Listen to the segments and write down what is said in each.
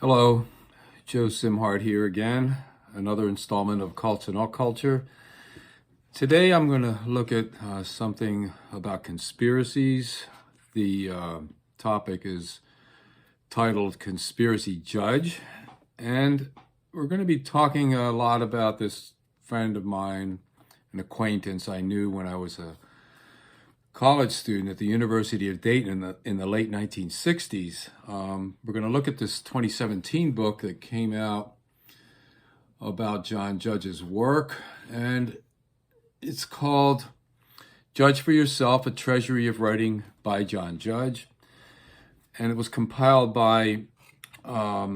Hello, Joe Simhart here again, another installment of Cults and Alt Culture. Today I'm going to look at something about conspiracies. The topic is titled Conspiracy Judge, and we're going to be talking a lot about this friend of mine, an acquaintance I knew when I was a college student at the University of Dayton in the late 1960s. We're going to look at this 2017 book that came out about John Judge's work, and it's called Judge for Yourself, A Treasury of Writing by John Judge. And it was compiled by a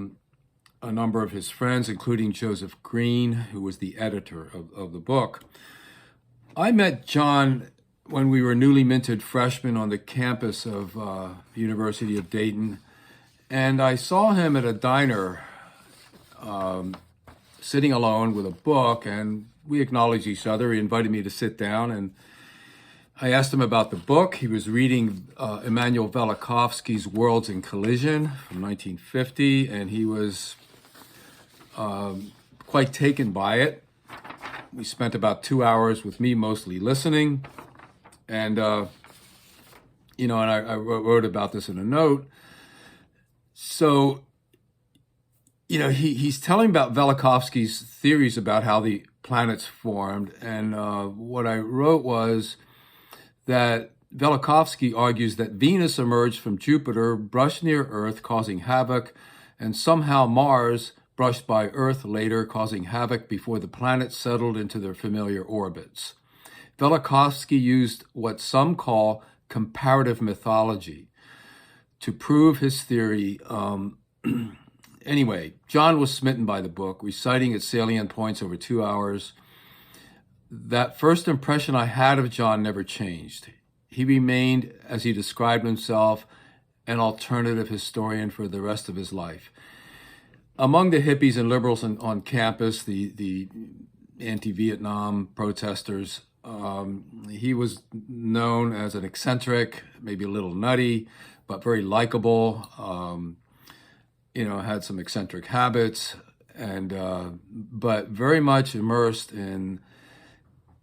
number of his friends, including Joseph Green, who was the editor of the book. I met John when we were newly minted freshmen on the campus of University of Dayton, and I saw him at a diner sitting alone with a book, and we acknowledged each other. He invited me to sit down, and I asked him about the book. He was reading Immanuel Velikovsky's Worlds in Collision from 1950, and he was quite taken by it. We spent about 2 hours with me mostly listening. And, and I wrote about this in a note. So, he's telling about Velikovsky's theories about how the planets formed. And what I wrote was that Velikovsky argues that Venus emerged from Jupiter, brushed near Earth, causing havoc, and somehow Mars brushed by Earth later, causing havoc before the planets settled into their familiar orbits. Velikovsky used what some call comparative mythology to prove his theory. Anyway, John was smitten by the book, reciting its salient points over 2 hours. That first impression I had of John never changed. He remained, as he described himself, an alternative historian for the rest of his life. Among the hippies and liberals on campus, the anti-Vietnam protesters, he was known as an eccentric, maybe a little nutty, but very likable, had some eccentric habits, and but very much immersed in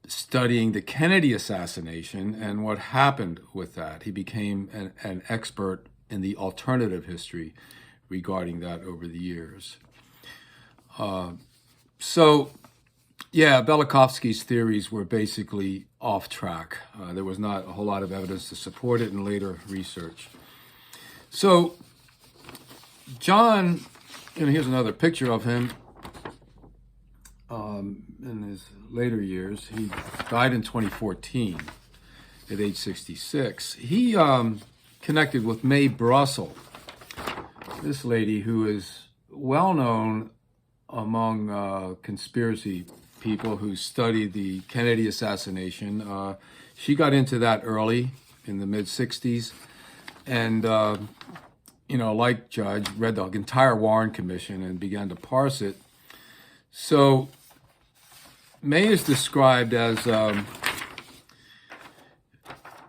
studying the Kennedy assassination and what happened with that. He became an expert in the alternative history regarding that over the years. Velikovsky's theories were basically off track. There was not a whole lot of evidence to support it in later research. So John, here's another picture of him in his later years. He died in 2014 at age 66. He connected with Mae Brussell, this lady who is well known among conspiracy people who studied the Kennedy assassination. She got into that early in the mid-60s, and like Judge, read the entire Warren Commission and began to parse it. So Mae is described as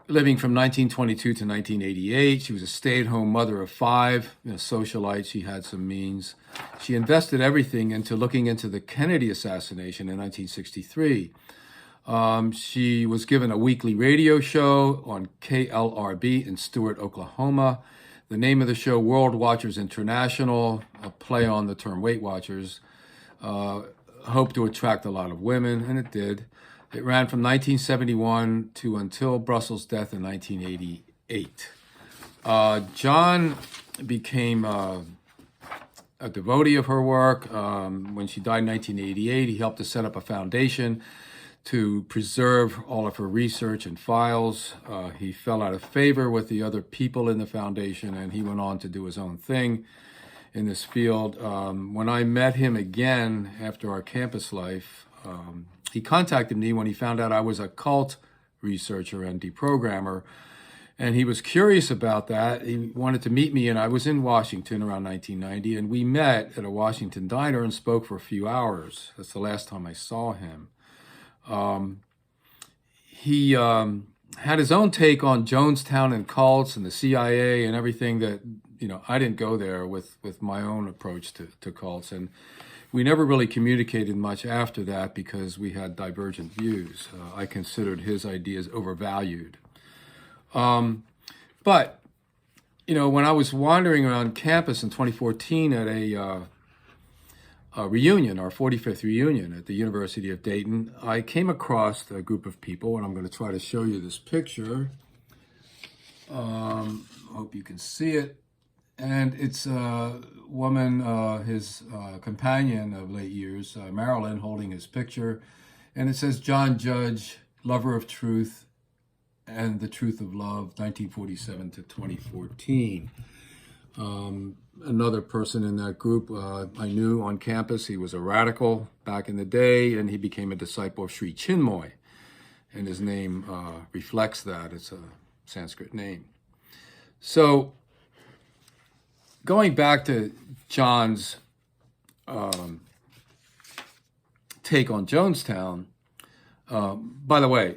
living from 1922 to 1988. She was a stay-at-home mother of 5, socialite. She had some means. She invested everything into looking into the Kennedy assassination in 1963. She was given a weekly radio show on KLRB in Stewart, Oklahoma. The name of the show, World Watchers International, a play on the term Weight Watchers, hoped to attract a lot of women, and it did. It ran from 1971 to until Brussell's death in 1988. John became a devotee of her work. When she died in 1988, he helped to set up a foundation to preserve all of her research and files. He fell out of favor with the other people in the foundation, and he went on to do his own thing in this field. When I met him again after our campus life, he contacted me when he found out I was a cult researcher and deprogrammer, and he was curious about that. He wanted to meet me, and I was in Washington around 1990, and we met at a Washington diner and spoke for a few hours. That's the last time I saw him. He had his own take on Jonestown and cults and the CIA and everything that I didn't go there with my own approach to cults, and we never really communicated much after that because we had divergent views. I considered his ideas overvalued. But when I was wandering around campus in 2014 at a reunion, our 45th reunion at the University of Dayton, I came across a group of people, and I'm going to try to show you this picture. Hope you can see it. And it's a woman, his companion of late years, Marilyn, holding his picture. And it says, John Judge, lover of truth and the truth of love, 1947 to 2014. Another person in that group I knew on campus. He was a radical back in the day, and he became a disciple of Sri Chinmoy. And his name reflects that. It's a Sanskrit name. So going back to John's take on Jonestown, by the way,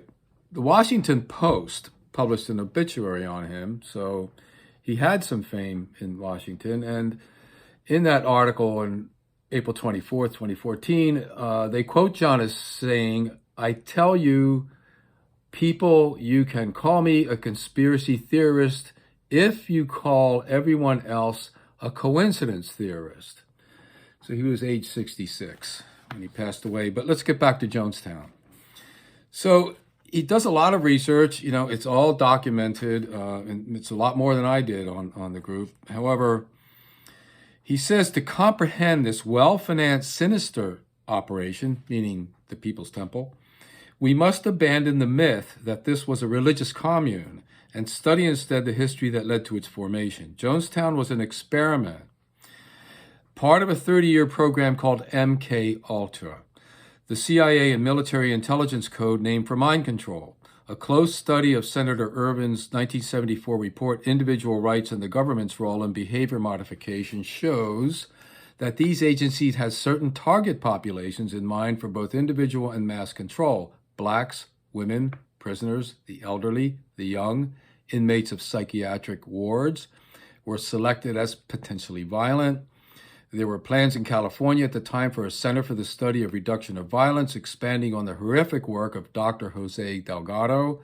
the Washington Post published an obituary on him, so he had some fame in Washington. And in that article on April 24th, 2014, they quote John as saying, "I tell you, people, you can call me a conspiracy theorist if you call everyone else a coincidence theorist." So he was age 66 when he passed away. But let's get back to Jonestown. So he does a lot of research. It's all documented, and it's a lot more than I did on the group. However, he says to comprehend this well-financed, sinister operation, meaning the People's Temple, we must abandon the myth that this was a religious commune and study instead the history that led to its formation. Jonestown was an experiment, part of a 30-year program called MKUltra, the CIA and military intelligence code named for mind control. A close study of Senator Ervin's 1974 report, Individual Rights and the Government's Role in Behavior Modification, shows that these agencies had certain target populations in mind for both individual and mass control: blacks, women, prisoners, the elderly, the young. Inmates of psychiatric wards were selected as potentially violent. There were plans in California at the time for a Center for the Study of Reduction of Violence, expanding on the horrific work of Dr. Jose Delgado,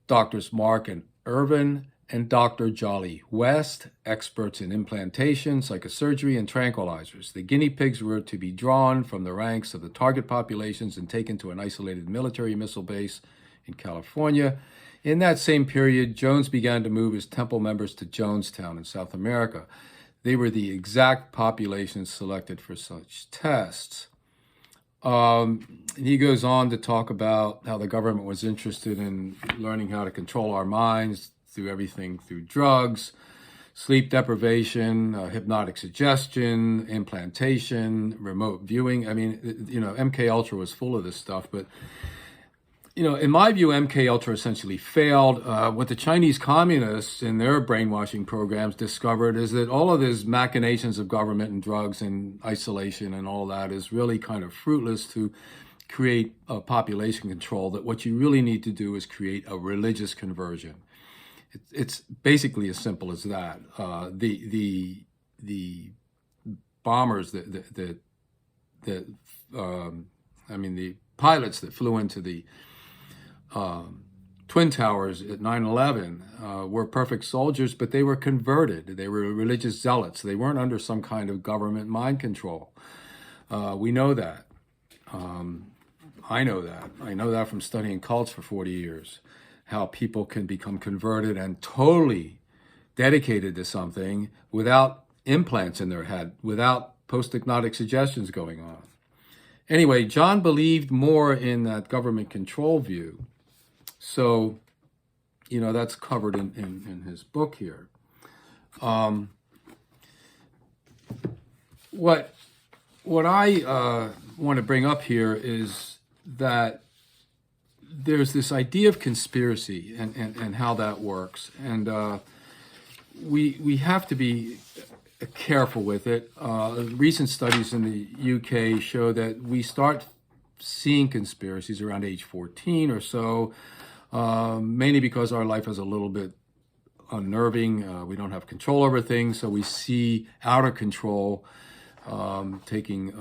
Drs. Mark and Irvin, and Dr. Jolly West, experts in implantation, psychosurgery, and tranquilizers. The guinea pigs were to be drawn from the ranks of the target populations and taken to an isolated military missile base in California. In that same period, Jones began to move his temple members to Jonestown in South America. They were the exact population selected for such tests. He goes on to talk about how the government was interested in learning how to control our minds through drugs, sleep deprivation, hypnotic suggestion, implantation, remote viewing. I mean, MKUltra was full of this stuff, but in my view, MKUltra essentially failed. What the Chinese communists in their brainwashing programs discovered is that all of these machinations of government and drugs and isolation and all that is really kind of fruitless to create a population control, that what you really need to do is create a religious conversion. It's basically as simple as that. The bombers, the pilots that flew into the Twin Towers at 9/11 were perfect soldiers, but they were converted. They were religious zealots. They weren't under some kind of government mind control. We know that. I know that. I know that from studying cults for 40 years, how people can become converted and totally dedicated to something without implants in their head, without post-hypnotic suggestions going on. Anyway, John believed more in that government control view. So, that's covered in his book here. What I want to bring up here is that there's this idea of conspiracy and how that works. And we have to be careful with it. Recent studies in the UK show that we start seeing conspiracies around age 14 or so, mainly because our life is a little bit unnerving. We don't have control over things, so we see out of control taking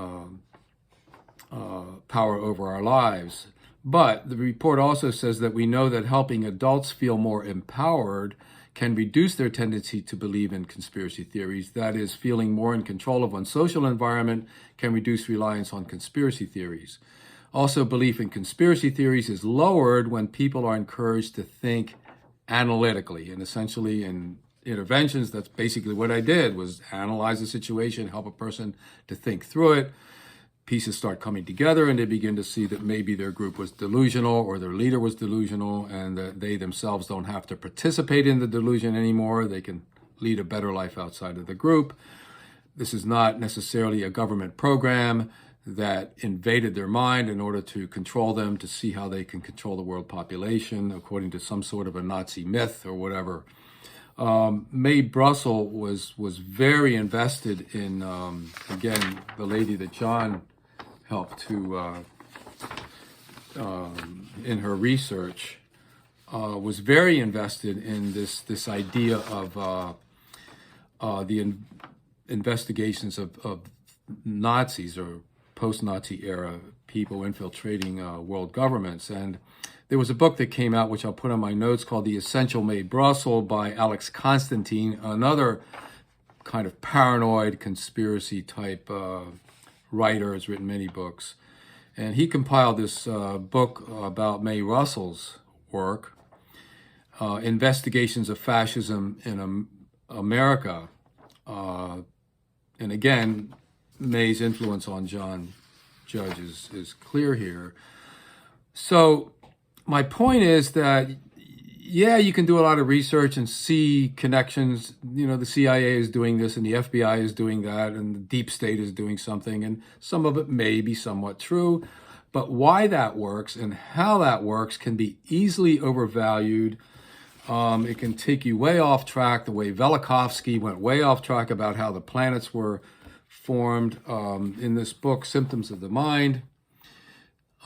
power over our lives. But the report also says that we know that helping adults feel more empowered can reduce their tendency to believe in conspiracy theories. That is, feeling more in control of one's social environment can reduce reliance on conspiracy theories. Also, belief in conspiracy theories is lowered when people are encouraged to think analytically. And essentially in interventions, that's basically what I did, was analyze the situation, help a person to think through it. Pieces start coming together and they begin to see that maybe their group was delusional or their leader was delusional, and that they themselves don't have to participate in the delusion anymore. They can lead a better life outside of the group. This is not necessarily a government program that invaded their mind in order to control them, to see how they can control the world population according to some sort of a Nazi myth or whatever. Mae Brussell was very invested in, again, the lady that John helped to, in her research, was very invested in this idea of the investigations of Nazis or post-Nazi era people infiltrating world governments. And there was a book that came out, which I'll put on my notes, called The Essential Mae Brussell by Alex Constantine, another kind of paranoid conspiracy type writer, has written many books. And he compiled this book about Mae Brussell's work, Investigations of Fascism in America. And again, Mae's influence on John Judge is clear here. So my point is that, yeah, you can do a lot of research and see connections. You know, the CIA is doing this and the FBI is doing that and the deep state is doing something, and some of it may be somewhat true. But why that works and how that works can be easily overvalued. It can take you way off track, the way Velikovsky went way off track about how the planets were formed. In this book, Symptoms of the Mind,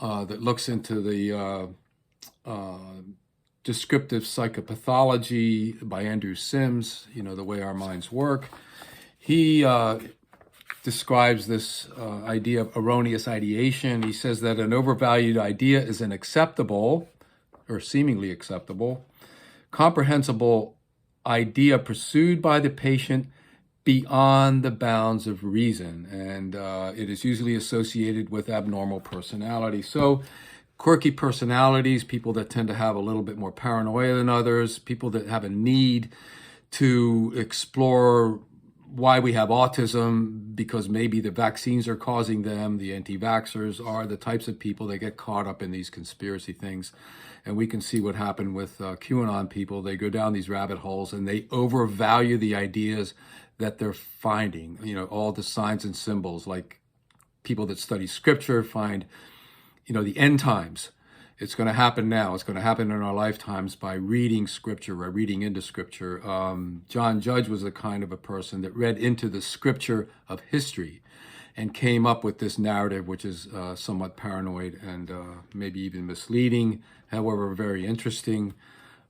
that looks into the descriptive psychopathology by Andrew Sims, you know, the way our minds work. He describes this idea of erroneous ideation. He says that an overvalued idea is an acceptable, or seemingly acceptable, comprehensible idea pursued by the patient beyond the bounds of reason. And it is usually associated with abnormal personality. So quirky personalities, people that tend to have a little bit more paranoia than others, people that have a need to explore why we have autism because maybe the vaccines are causing them, the anti-vaxxers are the types of people that get caught up in these conspiracy things. And we can see what happened with QAnon people. They go down these rabbit holes and they overvalue the ideas that they're finding. You know, all the signs and symbols, like people that study scripture find, you know, the end times. It's going to happen now. It's going to happen in our lifetimes by reading scripture, by reading into scripture. John Judge was the kind of a person that read into the scripture of history and came up with this narrative, which is somewhat paranoid and maybe even misleading, however, very interesting.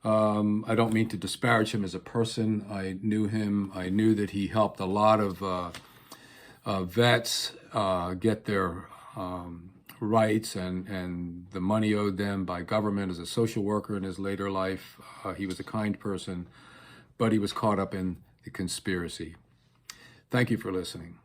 I don't mean to disparage him as a person. I knew him. I knew that he helped a lot of vets get their rights and the money owed them by government as a social worker in his later life. He was a kind person, but he was caught up in the conspiracy. Thank you for listening.